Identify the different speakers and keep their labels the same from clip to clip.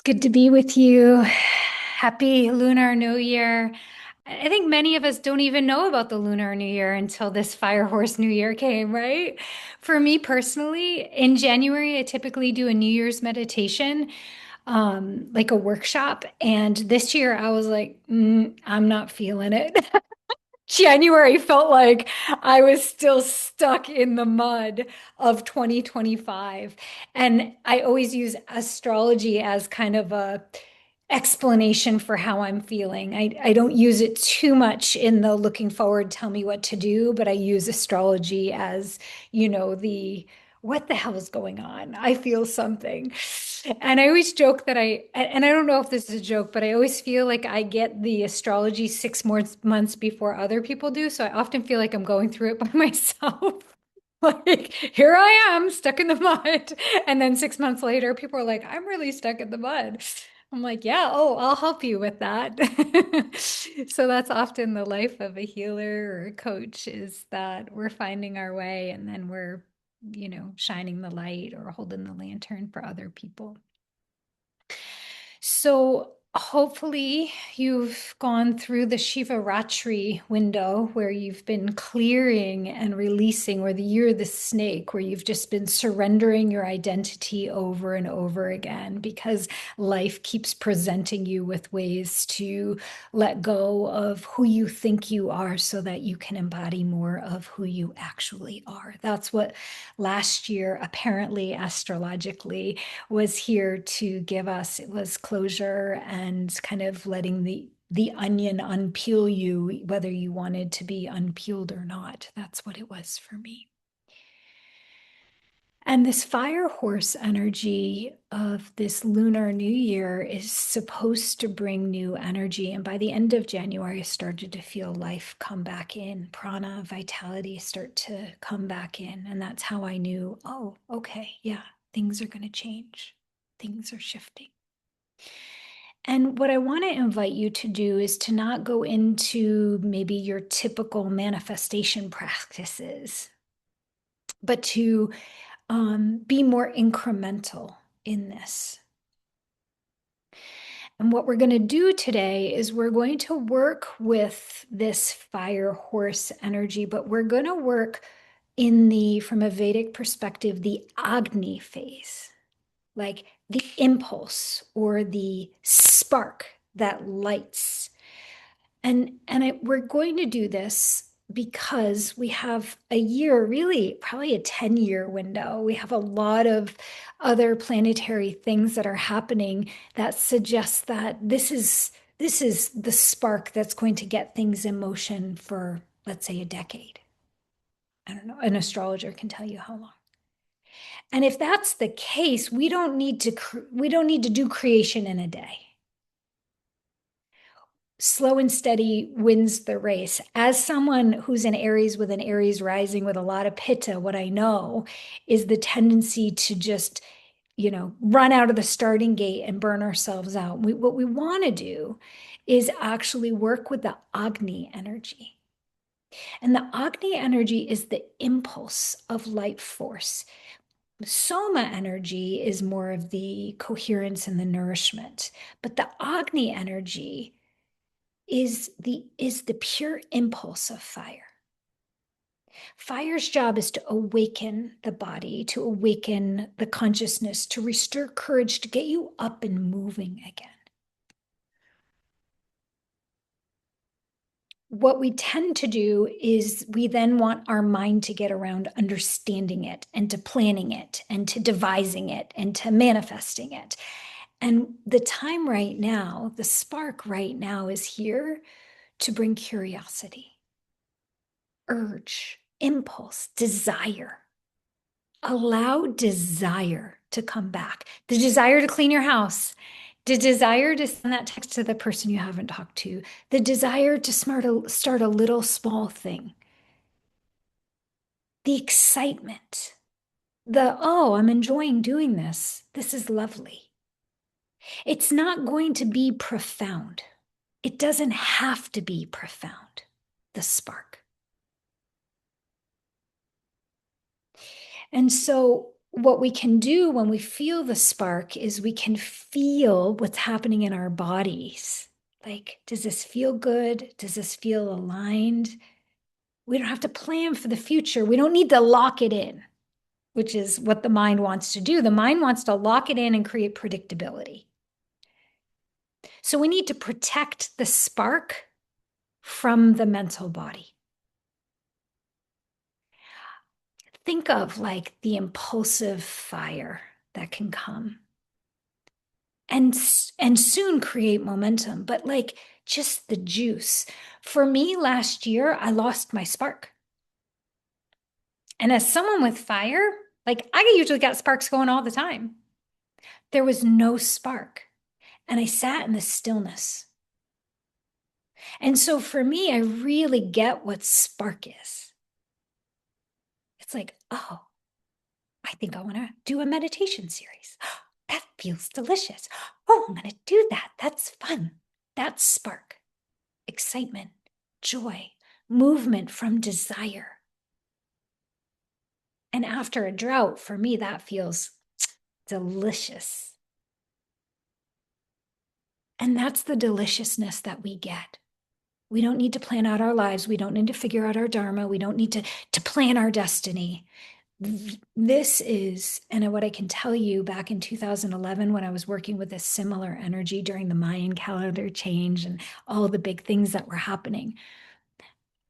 Speaker 1: It's good to be with you. Happy Lunar New Year. I think many of us don't even know about the Lunar New Year until this Fire Horse New Year came, right? For me personally, in January, I typically do a New Year's meditation, like a workshop. And this year I was like, I'm not feeling it. January felt like I was still stuck in the mud of 2025. And I always use astrology as kind of a explanation for how I'm feeling. I don't use it too much in the looking forward, tell me what to do, but I use astrology as, the what the hell is going on? I feel something. And I always joke that and I don't know if this is a joke, but I always feel like I get the astrology 6 more months before other people do. So I often feel like I'm going through it by myself. Like, here I am stuck in the mud. And then 6 months later, people are like, I'm really stuck in the mud. I'm like, yeah, oh, I'll help you with that. So that's often the life of a healer or a coach is that we're finding our way and then we're, shining the light or holding the lantern for other people. So hopefully you've gone through the Shiva Ratri window where you've been clearing and releasing, or the year of the snake, where you've just been surrendering your identity over and over again because life keeps presenting you with ways to let go of who you think you are so that you can embody more of who you actually are. That's what last year, apparently astrologically, was here to give us. It was closure and kind of letting the onion unpeel you, whether you wanted to be unpeeled or not. That's what it was for me. And this fire horse energy of this Lunar New Year is supposed to bring new energy. And by the end of January, I started to feel life come back in, prana, vitality start to come back in. And that's how I knew, oh, okay, yeah, things are going to change. Things are shifting. And what I want to invite you to do is to not go into maybe your typical manifestation practices, but to be more incremental in this. And what we're going to do today is we're going to work with this fire horse energy, but we're going to work from a Vedic perspective, the Agni phase, like the impulse or the spark that lights. We're going to do this because we have a year, really, probably a 10-year window. We have a lot of other planetary things that are happening that suggest that this is the spark that's going to get things in motion for, let's say, a decade. I don't know, an astrologer can tell you how long. And if that's the case, we don't need to do creation in a day. Slow and steady wins the race. As someone who's in Aries with an Aries rising with a lot of pitta, what I know is the tendency to just, run out of the starting gate and burn ourselves out. What we want to do is actually work with the Agni energy. And the Agni energy is the impulse of life force. The Soma energy is more of the coherence and the nourishment, but the Agni energy is the pure impulse of fire. Fire's job is to awaken the body, to awaken the consciousness, to restore courage, to get you up and moving again. What we tend to do is we then want our mind to get around understanding it and to planning it and to devising it and to manifesting it. And the time right now, the spark right now is here to bring curiosity, urge, impulse, desire. Allow desire to come back. The desire to clean your house, the desire to send that text to the person you haven't talked to, the desire to start a little small thing, the excitement, oh, I'm enjoying doing this. This is lovely. It's not going to be profound. It doesn't have to be profound, the spark. And so what we can do when we feel the spark is we can feel what's happening in our bodies. Like, does this feel good? Does this feel aligned? We don't have to plan for the future. We don't need to lock it in, which is what the mind wants to do. The mind wants to lock it in and create predictability. So we need to protect the spark from the mental body. Think of like the impulsive fire that can come and soon create momentum, but like just the juice. For me, last year, I lost my spark. And as someone with fire, like I usually got sparks going all the time. There was no spark. And I sat in the stillness. And so for me, I really get what spark is. It's like, oh, I think I want to do a meditation series. That feels delicious. Oh, I'm going to do that. That's fun. That's spark, excitement, joy, movement from desire. And after a drought, for me, that feels delicious. And that's the deliciousness that we get. We don't need to plan out our lives. We don't need to figure out our dharma. We don't need to plan our destiny. This is, and what I can tell you back in 2011, when I was working with a similar energy during the Mayan calendar change and all the big things that were happening,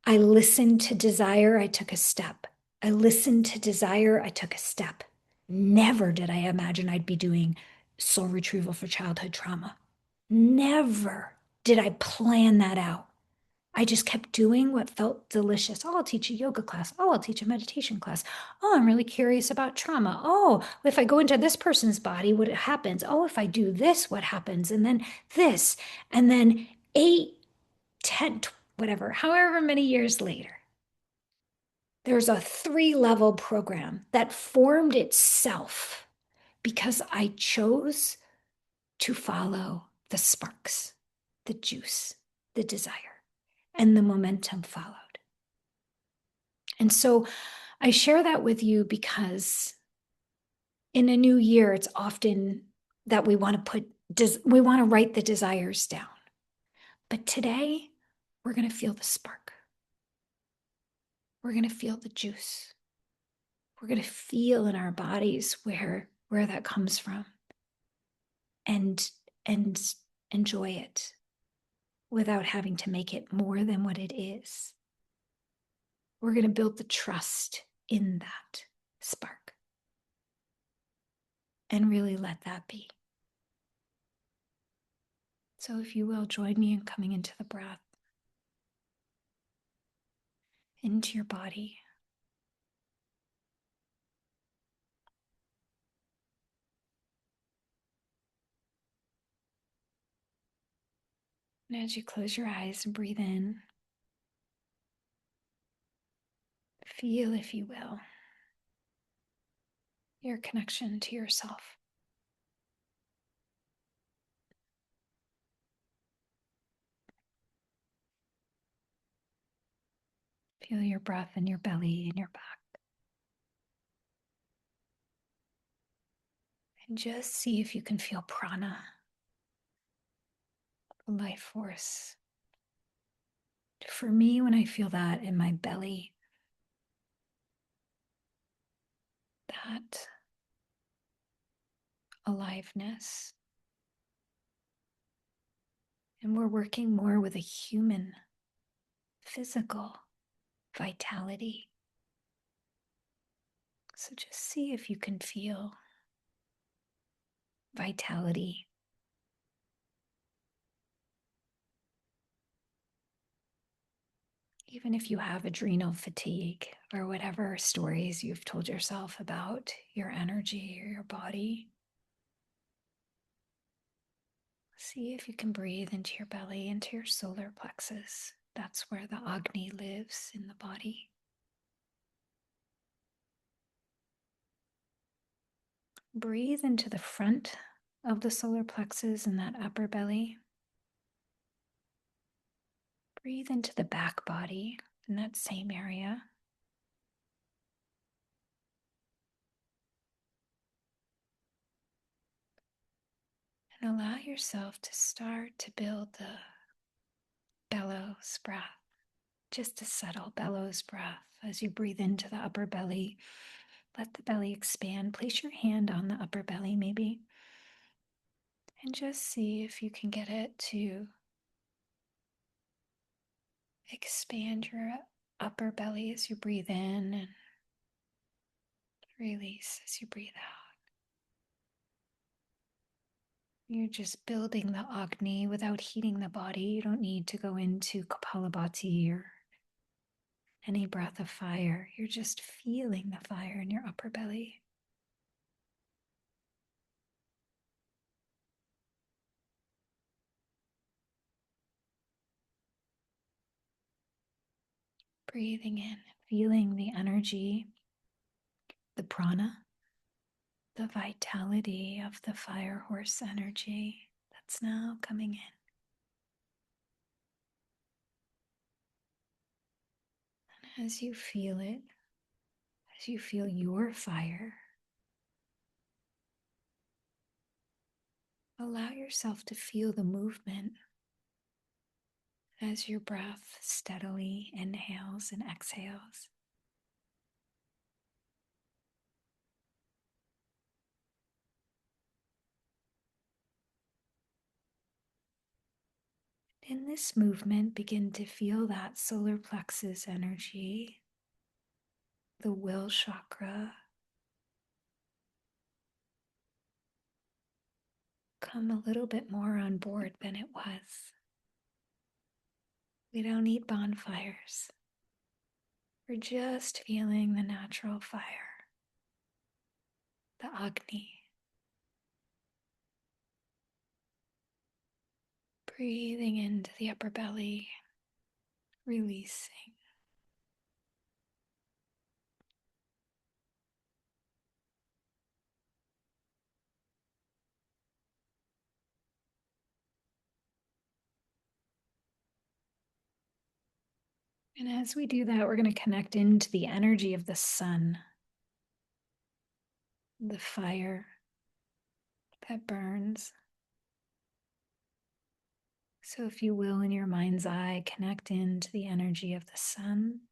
Speaker 1: I listened to desire, I took a step. I listened to desire, I took a step. Never did I imagine I'd be doing soul retrieval for childhood trauma. Never did I plan that out. I just kept doing what felt delicious. Oh, I'll teach a yoga class. Oh, I'll teach a meditation class. Oh, I'm really curious about trauma. Oh, if I go into this person's body, what happens? Oh, if I do this, what happens? And then this. And then 8, 10, whatever, however many years later, there's a 3-level program that formed itself because I chose to follow the sparks, the juice, the desire, and the momentum followed. And so I share that with you because in a new year, it's often that we want to write the desires down. But today, we're going to feel the spark. We're going to feel the juice. We're going to feel in our bodies where that comes from and enjoy it without having to make it more than what it is. We're going to build the trust in that spark and really let that be. So if you will, join me in coming into the breath, into your body. And as you close your eyes and breathe in, feel, if you will, your connection to yourself. Feel your breath in your belly and your back. And just see if you can feel prana, the life force. For me, when I feel that in my belly, that aliveness, and we're working more with a human, physical vitality. So just see if you can feel vitality. Even if you have adrenal fatigue or whatever stories you've told yourself about your energy or your body, see if you can breathe into your belly, into your solar plexus. That's where the Agni lives in the body. Breathe into the front of the solar plexus and that upper belly. Breathe into the back body in that same area. And allow yourself to start to build the bellows breath, just a subtle bellows breath as you breathe into the upper belly. Let the belly expand. Place your hand on the upper belly, maybe, and just see if you can get it to expand your upper belly as you breathe in and release as you breathe out. You're just building the Agni without heating the body. You don't need to go into Kapalabhati or any breath of fire. You're just feeling the fire in your upper belly. Breathing in, feeling the energy, the prana, the vitality of the fire horse energy that's now coming in. And as you feel it, as you feel your fire, allow yourself to feel the movement as your breath steadily inhales and exhales. In this movement, begin to feel that solar plexus energy, the will chakra, come a little bit more on board than it was. We don't need bonfires. We're just feeling the natural fire, the Agni. Breathing into the upper belly, releasing. And as we do that, we're going to connect into the energy of the sun, the fire that burns. So if you will, in your mind's eye, connect into the energy of the sun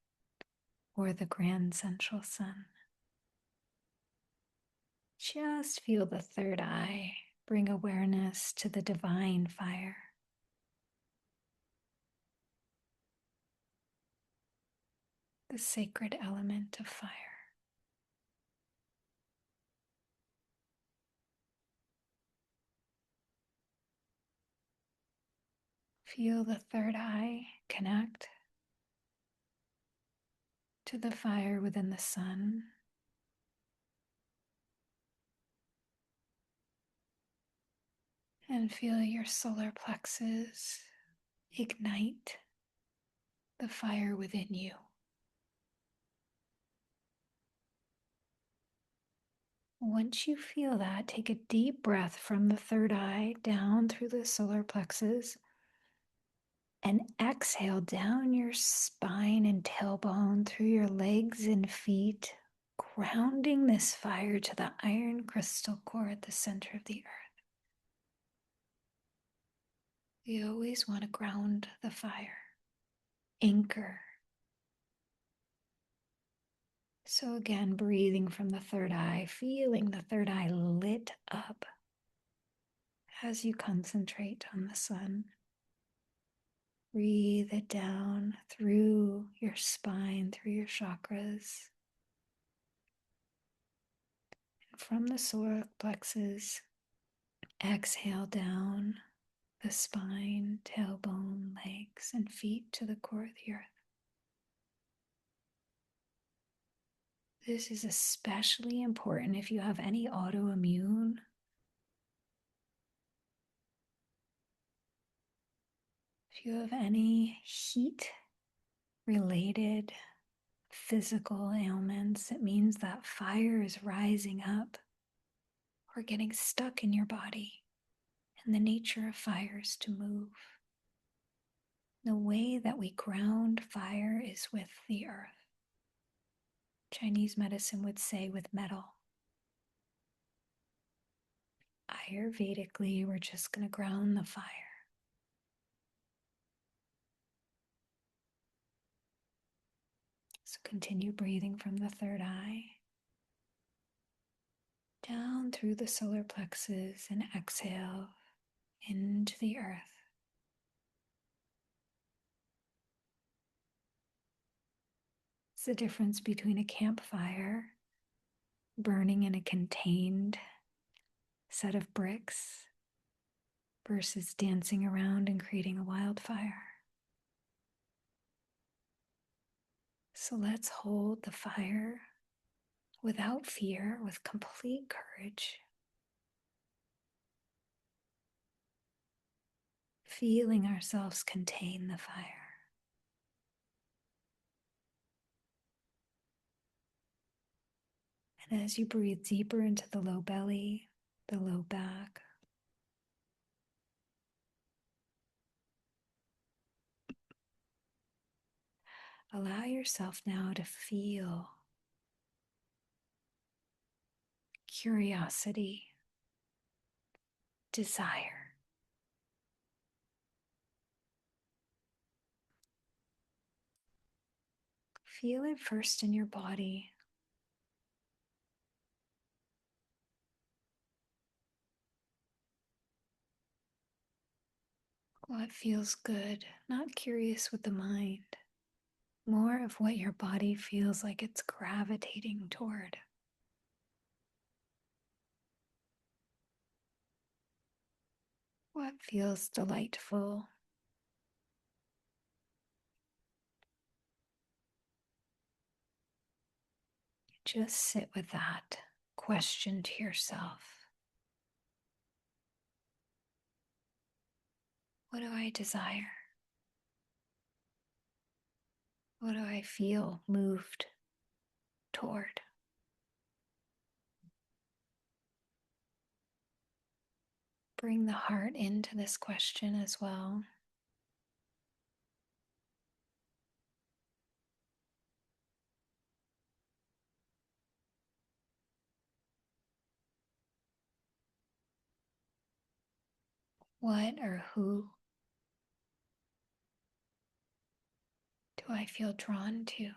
Speaker 1: or the grand central sun. Just feel the third eye. Bring awareness to the divine fire. The sacred element of fire. Feel the third eye connect to the fire within the sun. And feel your solar plexus ignite the fire within you. Once you feel that, take a deep breath from the third eye down through the solar plexus and exhale down your spine and tailbone through your legs and feet, grounding this fire to the iron crystal core at the center of the earth. We always want to ground the fire, anchor. So again, breathing from the third eye, feeling the third eye lit up as you concentrate on the sun. Breathe it down through your spine, through your chakras. And from the solar plexus, exhale down the spine, tailbone, legs, and feet to the core of the earth. This is especially important if you have any autoimmune, if you have any heat related physical ailments. It means that fire is rising up or getting stuck in your body. And the nature of fire is to move. The way that we ground fire is with the earth. Chinese medicine would say with metal. Ayurvedically, we're just going to ground the fire. So continue breathing from the third eye, down through the solar plexus, and exhale into the earth. It's the difference between a campfire burning in a contained set of bricks versus dancing around and creating a wildfire. So let's hold the fire without fear, with complete courage, feeling ourselves contain the fire. And as you breathe deeper into the low belly, the low back, allow yourself now to feel curiosity, desire. Feel it first in your body. What feels good, not curious with the mind, more of what your body feels like it's gravitating toward. What feels delightful? Just sit with that question to yourself. What do I desire? What do I feel moved toward? Bring the heart into this question as well. What or who do I feel drawn to?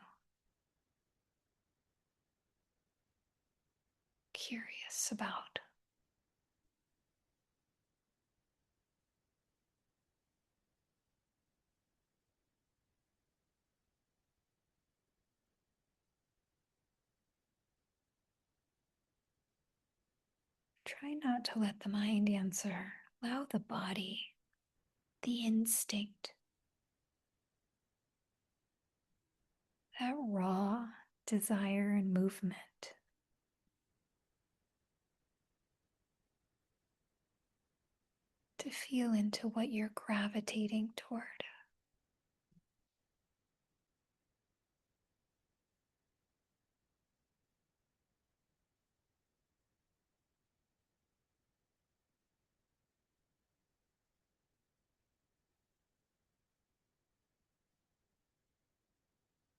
Speaker 1: Curious about? Try not to let the mind answer. Allow the body, the instinct, that raw desire and movement to feel into what you're gravitating toward.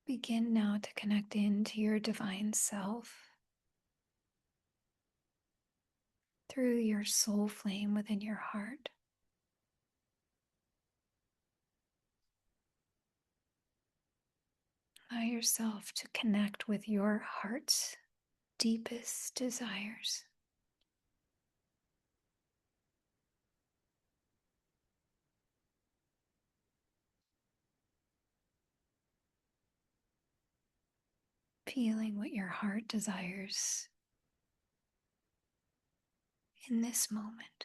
Speaker 1: Begin now to connect into your divine self through your soul flame within your heart. Allow yourself to connect with your heart's deepest desires. Feeling what your heart desires in this moment.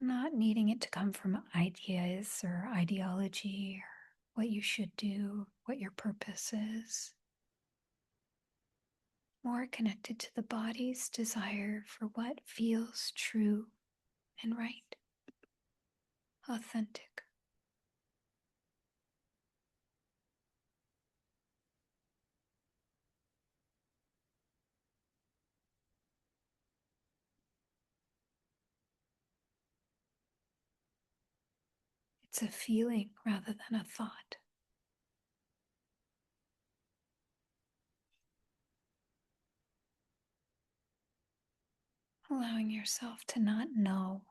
Speaker 1: Not needing it to come from ideas or ideology or what you should do, what your purpose is. More connected to the body's desire for what feels true and right, authentic. It's a feeling rather than a thought. allowing yourself to not know,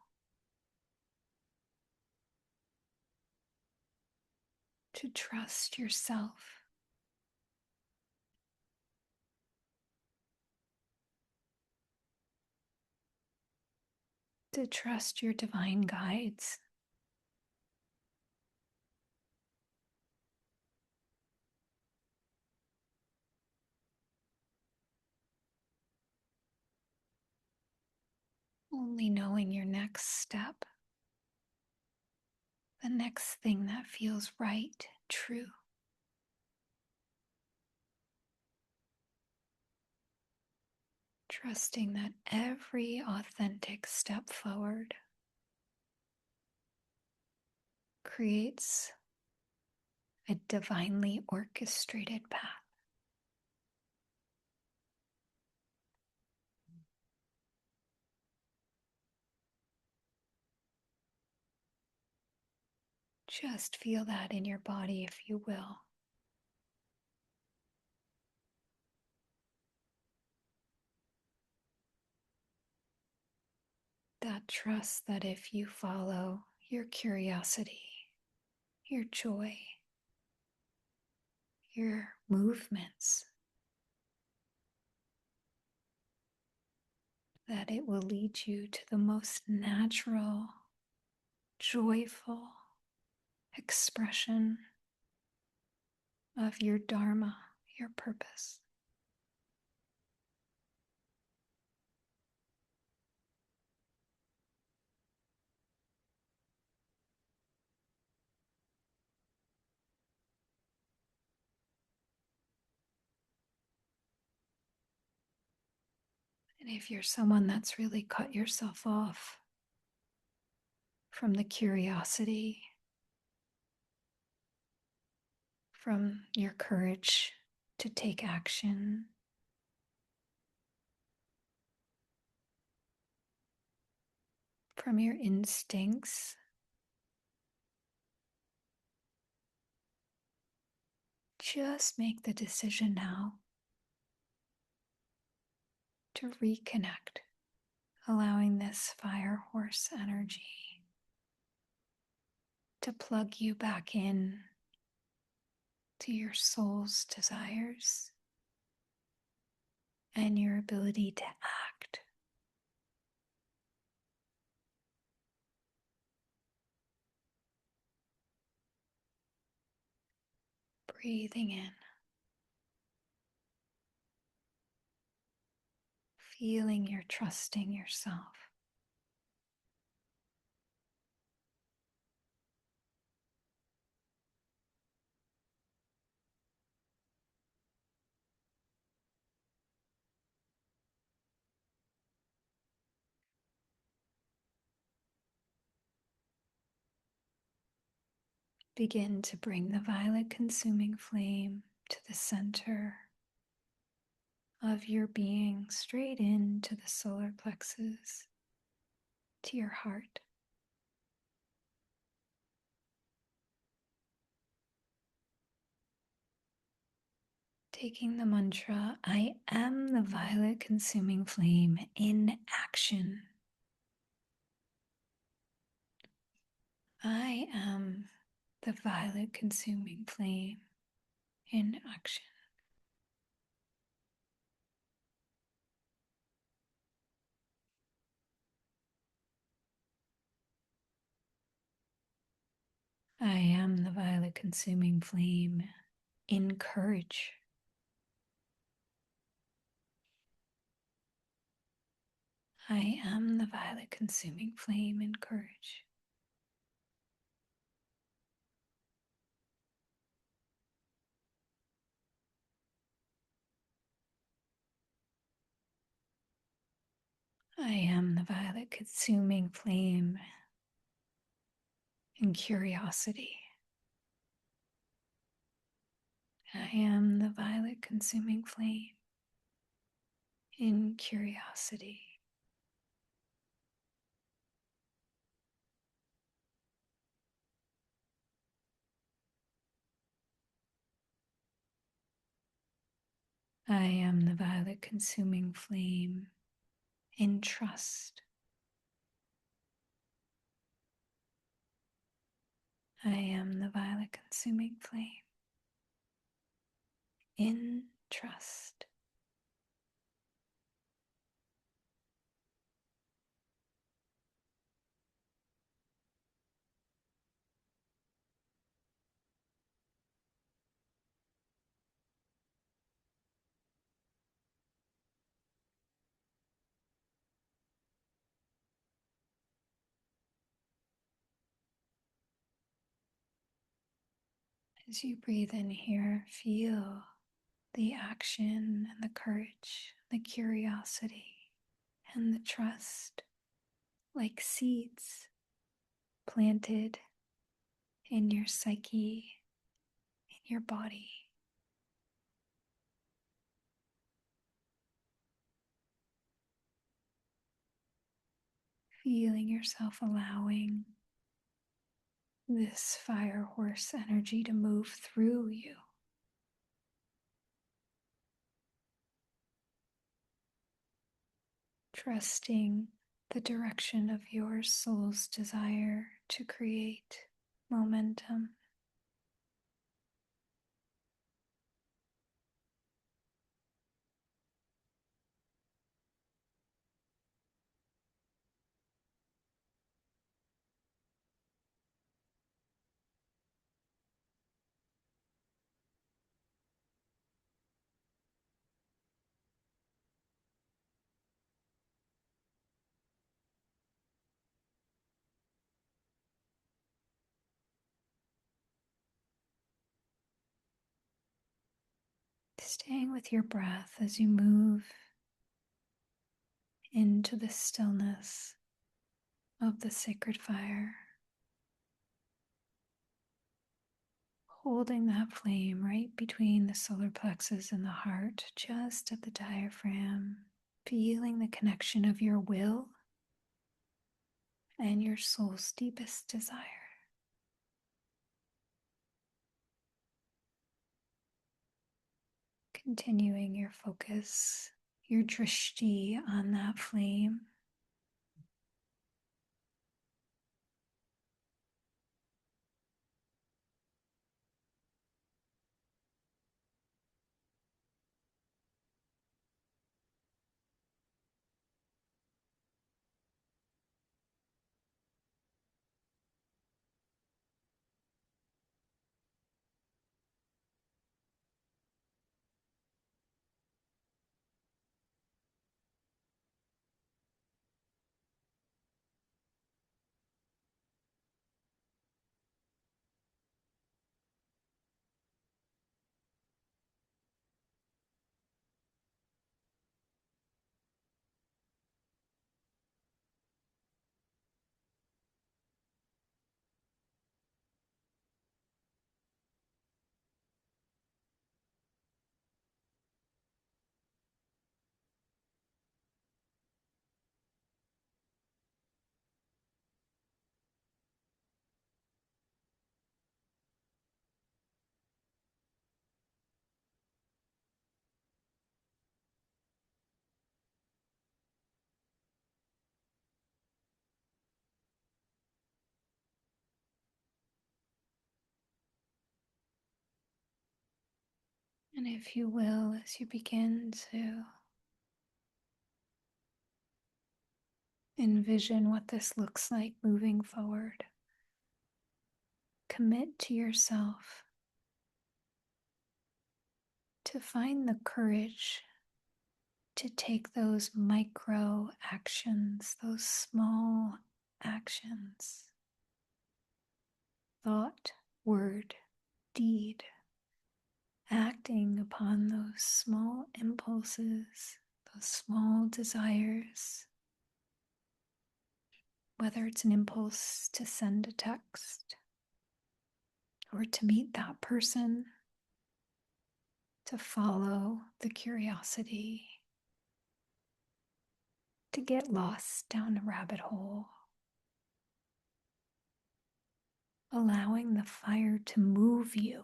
Speaker 1: to trust yourself, to trust your divine guides. Only knowing your next step, the next thing that feels right, true. Trusting that every authentic step forward creates a divinely orchestrated path. Just feel that in your body, if you will. That trust that if you follow your curiosity, your joy, your movements, that it will lead you to the most natural, joyful expression of your dharma, your purpose. And if you're someone that's really cut yourself off from the curiosity, from your courage to take action, from your instincts, just make the decision now to reconnect, allowing this fire horse energy to plug you back in to your soul's desires and your ability to act. Breathing in, feeling you're trusting yourself. Begin to bring the violet consuming flame to the center of your being, straight into the solar plexus, to your heart. Taking the mantra, I am the violet consuming flame in action. I am the violet consuming flame in action. I am the violet consuming flame in courage. I am the violet consuming flame in courage. I am the violet consuming flame in curiosity. I am the violet consuming flame in curiosity. I am the violet consuming flame in trust. I am the violet consuming flame in trust. As you breathe in here, feel the action and the courage, the curiosity and the trust like seeds planted in your psyche, in your body. Feeling yourself allowing this fire horse energy to move through you. Trusting the direction of your soul's desire to create momentum. Staying with your breath as you move into the stillness of the sacred fire. Holding that flame right between the solar plexus and the heart, just at the diaphragm, feeling the connection of your will and your soul's deepest desire. Continuing your focus, your drishti on that flame. And if you will, as you begin to envision what this looks like moving forward, commit to yourself to find the courage to take those micro actions, those small actions, thought, word, deed, acting upon those small impulses, those small desires, whether it's an impulse to send a text or to meet that person, to follow the curiosity, to get lost down a rabbit hole, allowing the fire to move you.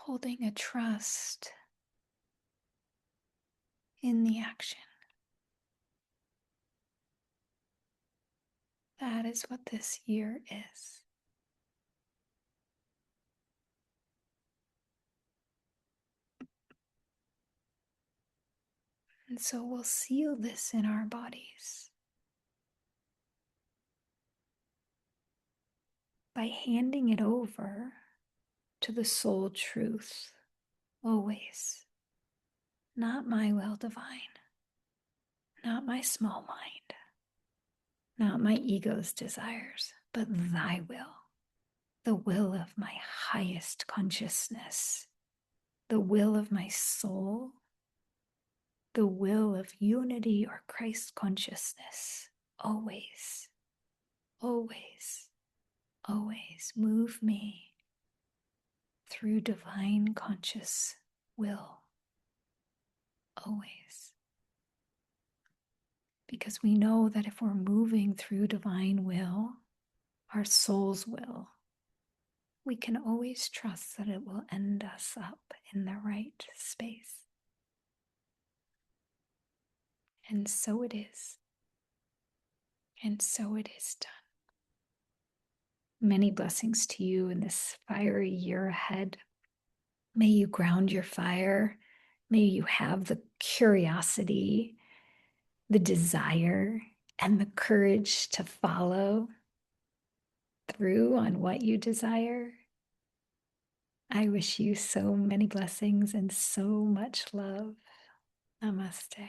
Speaker 1: holding a trust in the action. That is what this year is. And so we'll seal this in our bodies by handing it over to the soul truth, always. Not my will divine, not my small mind, not my ego's desires, but thy will, the will of my highest consciousness, the will of my soul, the will of unity or Christ consciousness. Always, always, always move me through divine conscious will. Always. Because we know that if we're moving through divine will, our soul's will, we can always trust that it will end us up in the right space. And so it is. And so it is done. Many blessings to you in this fiery year ahead. May you ground your fire. May you have the curiosity, the desire, and the courage to follow through on what you desire. I wish you so many blessings and so much love. Namaste.